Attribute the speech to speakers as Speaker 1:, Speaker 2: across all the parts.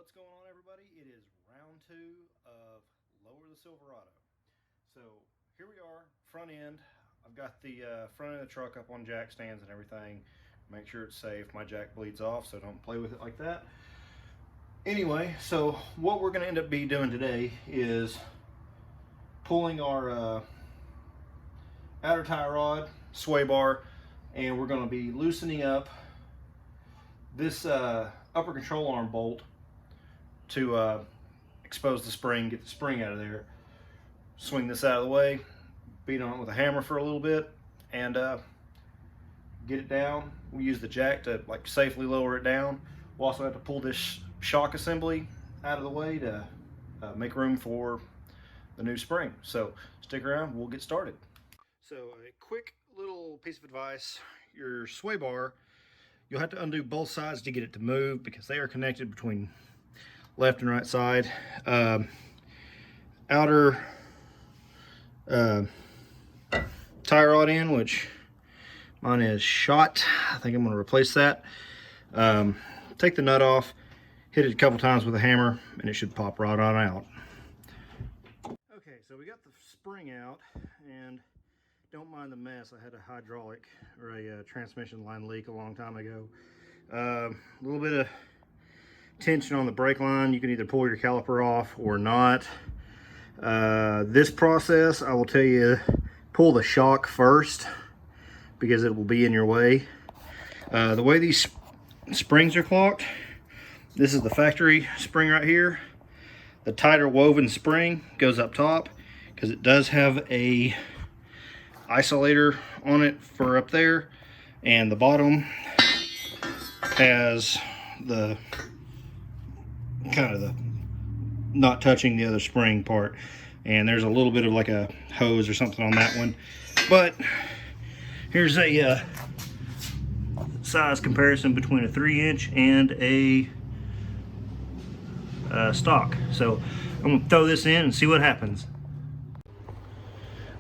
Speaker 1: What's going on, everybody? It is round 2 of Lower the Silverado. So here we are, front end. I've got the front end of the truck up on jack stands and everything. Make sure it's safe. My jack bleeds off, so don't play with it like that. Anyway, so what we're going to end up doing today is pulling our outer tie rod, sway bar, and we're going to be loosening up this upper control arm bolt to expose the spring, get the spring out of there. Swing this out of the way, beat on it with a hammer for a little bit, and get it down. We use the jack to like safely lower it down. We'll also have to pull this shock assembly out of the way to make room for the new spring. So stick around, we'll get started. So a quick little piece of advice: your sway bar, you'll have to undo both sides to get it to move because they are connected between left and right side. Outer tie rod end, which mine is shot. I think I'm going to replace that. Take the nut off, hit it a couple times with a hammer, and it should pop right on out. Okay, so we got the spring out, and don't mind the mess. I had a hydraulic or a transmission line leak a long time ago. A little bit of tension on the brake line. You can either pull your caliper off or not. This process, I will tell you, pull the shock first because it will be in your way. The way these springs are clocked, this is the factory spring right here. The tighter woven spring goes up top because it does have a isolator on it for up there, and the bottom has the kind of the not touching the other spring part, and there's a little bit of like a hose or something on that one. But here's a size comparison between a 3-inch and a stock. So I'm gonna throw this in and see what happens.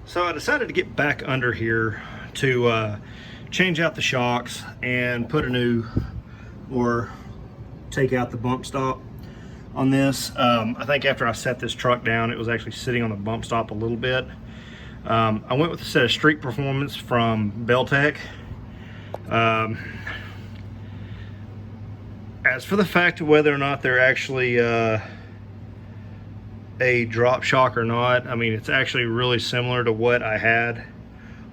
Speaker 1: So I decided to get back under here to change out the shocks and put a new, or take out the bump stop on this. I think after I set this truck down, it was actually sitting on the bump stop a little bit. I went with a set of Street Performance from Beltec. As for the fact of whether or not they're actually a drop shock or not, I mean, it's actually really similar to what I had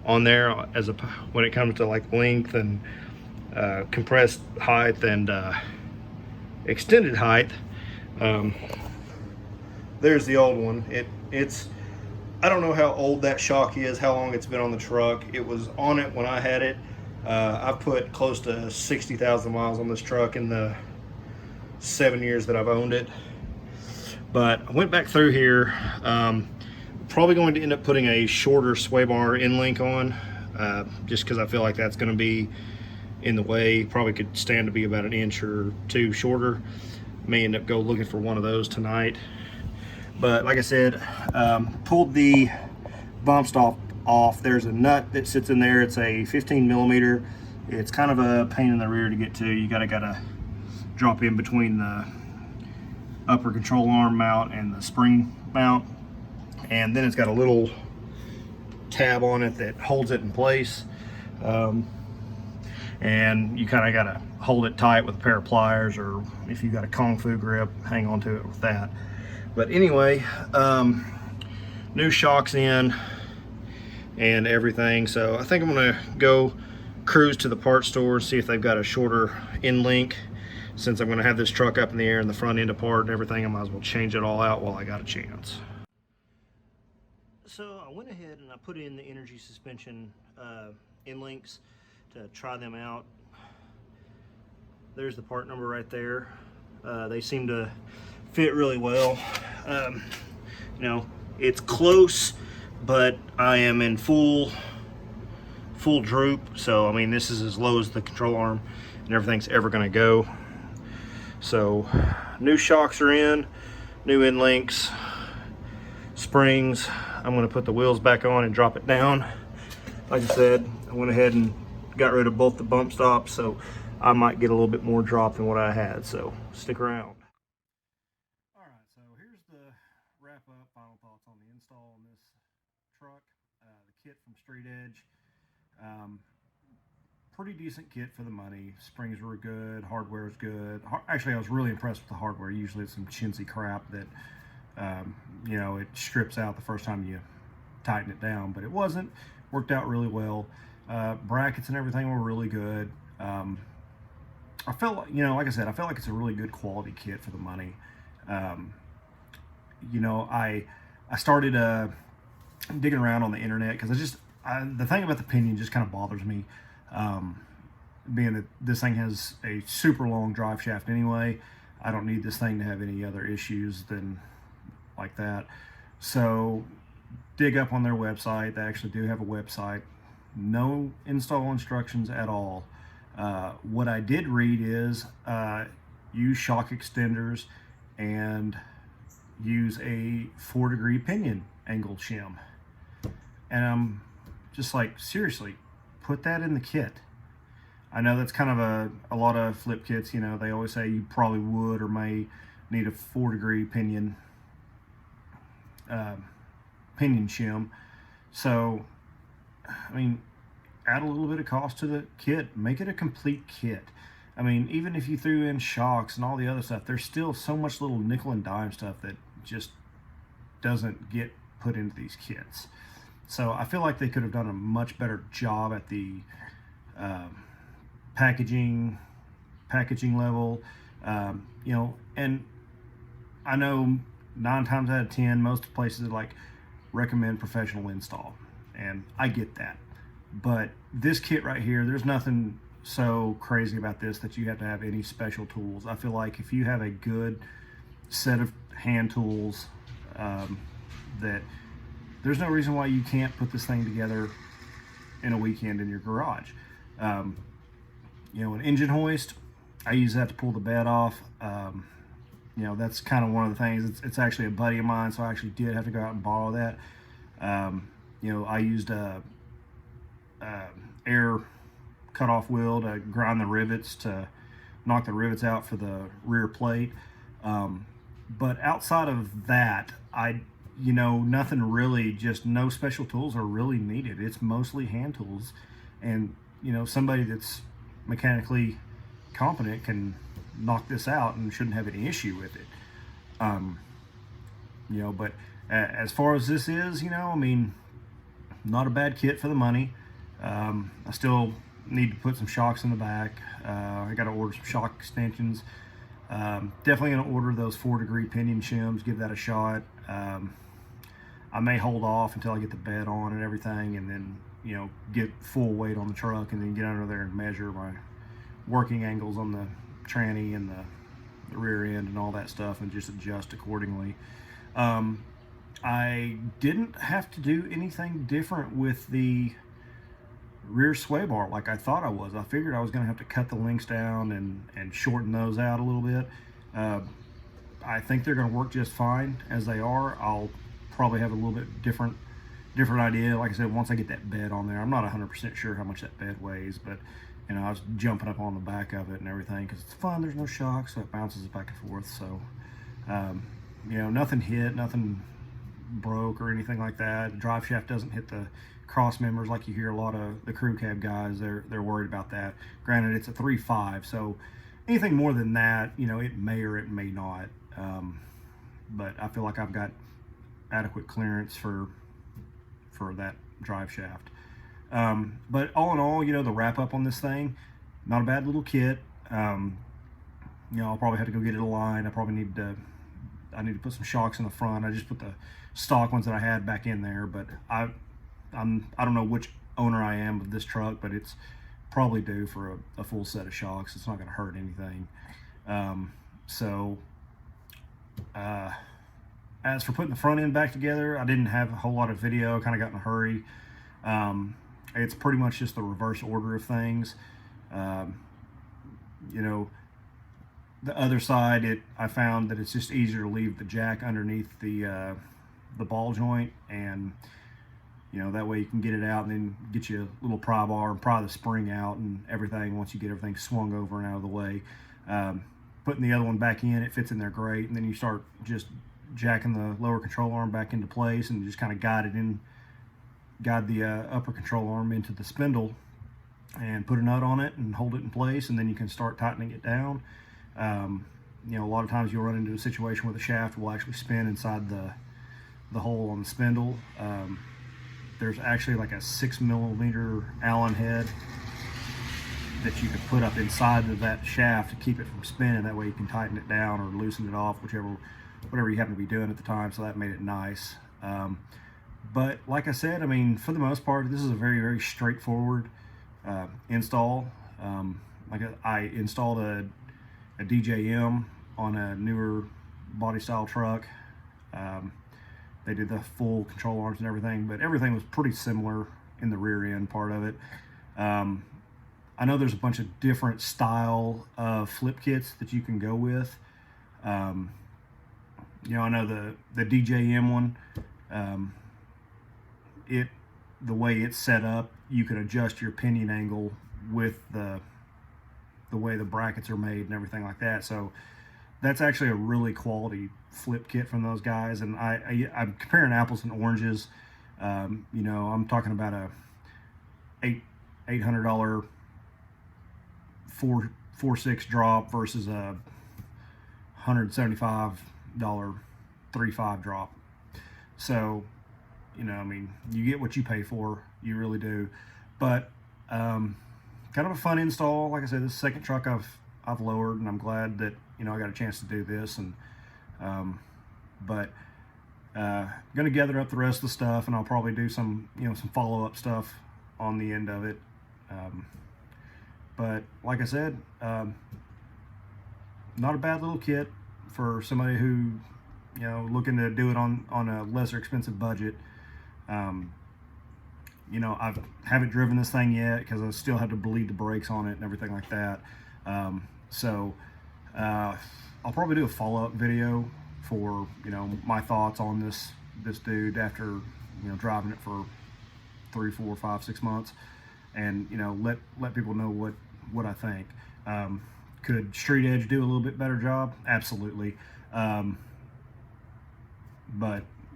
Speaker 1: on there as when it comes to like length and compressed height and extended height. There's the old one. It's I don't know how old that shock is, how long it's been on the truck. It was on it when I had it. I've put close to 60,000 miles on this truck in the 7 years that I've owned it. But I went back through here. Probably going to end up putting a shorter sway bar end link on, just because I feel like that's going to be in the way. Probably could stand to be about an inch or two shorter. May end up go looking for one of those tonight. But like I said, pulled the bump stop off. There's a nut that sits in there. It's a 15 millimeter. It's kind of a pain in the rear to get to. You gotta drop in between the upper control arm mount and the spring mount, and then it's got a little tab on it that holds it in place, and you kind of got to hold it tight with a pair of pliers, or if you got a kung fu grip, hang on to it with that. But anyway, new shocks in and everything, so I think I'm gonna go cruise to the parts store and see if they've got a shorter end link. Since I'm gonna have this truck up in the air and the front end apart and everything, I might as well change it all out while I got a chance. So I went ahead and I put in the energy suspension end links to try them out. There's the part number right there. They seem to fit really well. You know, it's close, but I am in full droop. So I mean, this is as low as the control arm and everything's ever gonna go. So new shocks are in, new end links, springs. I'm going to put the wheels back on and drop it down. Like I said, I went ahead and got rid of both the bump stops, so I might get a little bit more drop than what I had, so stick around. straight edge. Pretty decent kit for the money. Springs were good, hardware is good. Actually, I was really impressed with the hardware. Usually it's some chintzy crap that, you know, it strips out the first time you tighten it down, but it wasn't. Worked out really well. Brackets and everything were really good. I felt like, you know, like I said, I felt like it's a really good quality kit for the money. You know, I started digging around on the internet because the thing about the pinion just kind of bothers me, being that this thing has a super long drive shaft anyway. I don't need this thing to have any other issues than like that. So dig up on their website. They actually do have a website. No install instructions at all. What I did read is use shock extenders and use a 4-degree pinion angle shim. And I'm just like, seriously, put that in the kit. I know that's kind of a lot of flip kits, you know, they always say you probably would or may need a 4-degree pinion shim. So, I mean, add a little bit of cost to the kit, make it a complete kit. I mean, even if you threw in shocks and all the other stuff, there's still so much little nickel and dime stuff that just doesn't get put into these kits. So I feel like they could have done a much better job at the packaging level, you know. And I know 9 times out of 10 most places like recommend professional install, and I get that, but this kit right here, there's nothing so crazy about this that you have to have any special tools. I feel like if you have a good set of hand tools, that there's no reason why you can't put this thing together in a weekend in your garage. You know, an engine hoist, I use that to pull the bed off. You know, that's kind of one of the things. It's actually a buddy of mine, so I actually did have to go out and borrow that. You know, I used a air cutoff wheel to grind the rivets, to knock the rivets out for the rear plate. But outside of that, you know, nothing really, just no special tools are really needed. It's mostly hand tools, and you know, somebody that's mechanically competent can knock this out and shouldn't have any issue with it. You know, but as far as this is, you know, I mean, not a bad kit for the money. I still need to put some shocks in the back. I got to order some shock extensions. Definitely going to order those 4-degree pinion shims, give that a shot. I may hold off until I get the bed on and everything, and then, you know, get full weight on the truck, and then get under there and measure my working angles on the tranny and the rear end and all that stuff, and just adjust accordingly. I didn't have to do anything different with the rear sway bar like I thought I was. I figured I was going to have to cut the links down and shorten those out a little bit. I think they're going to work just fine as they are. I'll probably have a little bit different idea. Like I said, once I get that bed on there, I'm not 100% sure how much that bed weighs, but you know, I was jumping up on the back of it and everything because it's fun. There's no shock, so it bounces back and forth. So, you know, nothing hit, nothing broke or anything like that. The drive shaft doesn't hit the cross members like you hear a lot of the crew cab guys. They're worried about that. Granted, it's a 3.5, so anything more than that, you know, it may or it may not. But I feel like I've got adequate clearance for that drive shaft. But all in all, you know, the wrap up on this thing, not a bad little kit. You know, I'll probably have to go get it aligned. I need to put some shocks in the front. I just put the stock ones that I had back in there, but I don't know which owner I am of this truck, but it's probably due for a full set of shocks. It's not going to hurt anything. As for putting the front end back together, I didn't have a whole lot of video, kind of got in a hurry. It's pretty much just the reverse order of things. You know, the other side, I found that it's just easier to leave the jack underneath the ball joint, and you know, that way you can get it out and then get you a little pry bar and pry the spring out and everything once you get everything swung over and out of the way. Putting the other one back in, it fits in there great, and then you start just jacking the lower control arm back into place and just kind of guide it in guide the upper control arm into the spindle and put a nut on it and hold it in place, and then you can start tightening it down. You know, a lot of times you'll run into a situation where the shaft will actually spin inside the hole on the spindle. There's actually like a 6mm Allen head that you could put up inside of that shaft to keep it from spinning. That way you can tighten it down or loosen it off, whatever you happen to be doing at the time. So that made it nice. But like I said, I mean, for the most part, this is a very, very straightforward install. Like I installed a DJM on a newer body style truck. They did the full control arms and everything, but everything was pretty similar in the rear end part of it. I know there's a bunch of different style of flip kits that you can go with. You know, I know the DJM one, the way it's set up, you can adjust your pinion angle with the way the brackets are made and everything like that. So that's actually a really quality flip kit from those guys. And I'm comparing apples and oranges. You know, I'm talking about a $800 4.6 drop versus a $175 3.5 drop. So, you know, I mean, you get what you pay for, you really do. But kind of a fun install. Like I said, this is the second truck I've lowered, and I'm glad that, you know, I got a chance to do this. And gonna gather up the rest of the stuff, and I'll probably do some, you know, some follow-up stuff on the end of it. But like I said, not a bad little kit for somebody who, you know, looking to do it on a lesser expensive budget. You know, I haven't driven this thing yet because I still have to bleed the brakes on it and everything like that. I'll probably do a follow-up video for, you know, my thoughts on this dude after, you know, driving it for 3, 4, 5, 6 months, and, you know, let people know what I think. Could Street Edge do a little bit better job? Absolutely. But,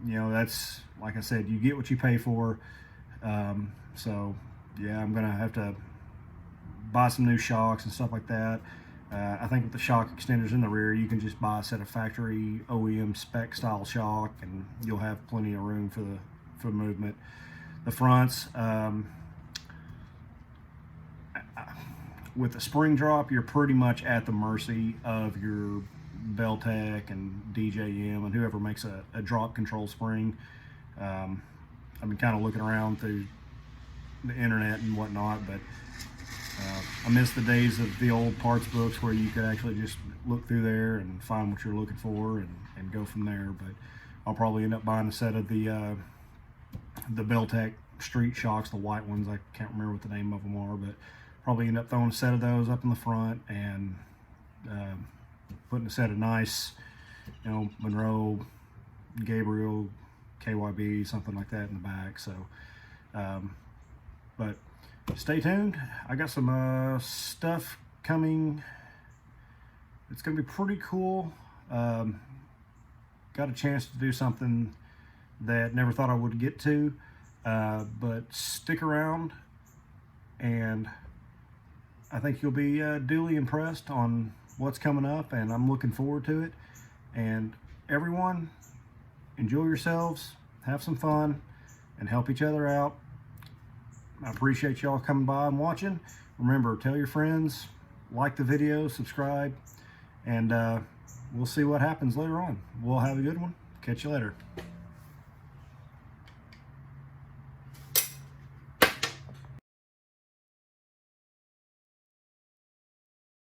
Speaker 1: you know, that's, like I said, you get what you pay for. So yeah, I'm gonna have to buy some new shocks and stuff like that. I think with the shock extenders in the rear, you can just buy a set of factory OEM spec style shock, and you'll have plenty of room for movement. The fronts, with the spring drop, you're pretty much at the mercy of your Beltec and DJM and whoever makes a drop control spring. I've been kind of looking around through the internet and whatnot, but I miss the days of the old parts books where you could actually just look through there and find what you're looking for and go from there. But I'll probably end up buying a set of the Beltec street shocks, the white ones. I can't remember what the name of them are, but probably end up throwing a set of those up in the front and putting a set of nice, you know, Monroe, Gabriel, KYB, something like that in the back. So, but stay tuned. I got some stuff coming. It's gonna be pretty cool. Got a chance to do something that never thought I would get to, but stick around, and I think you'll be duly impressed on what's coming up, and I'm looking forward to it. And everyone, enjoy yourselves, have some fun, and help each other out. I appreciate y'all coming by and watching. Remember, tell your friends, like the video, subscribe, and we'll see what happens later on. We'll have a good one. Catch you later.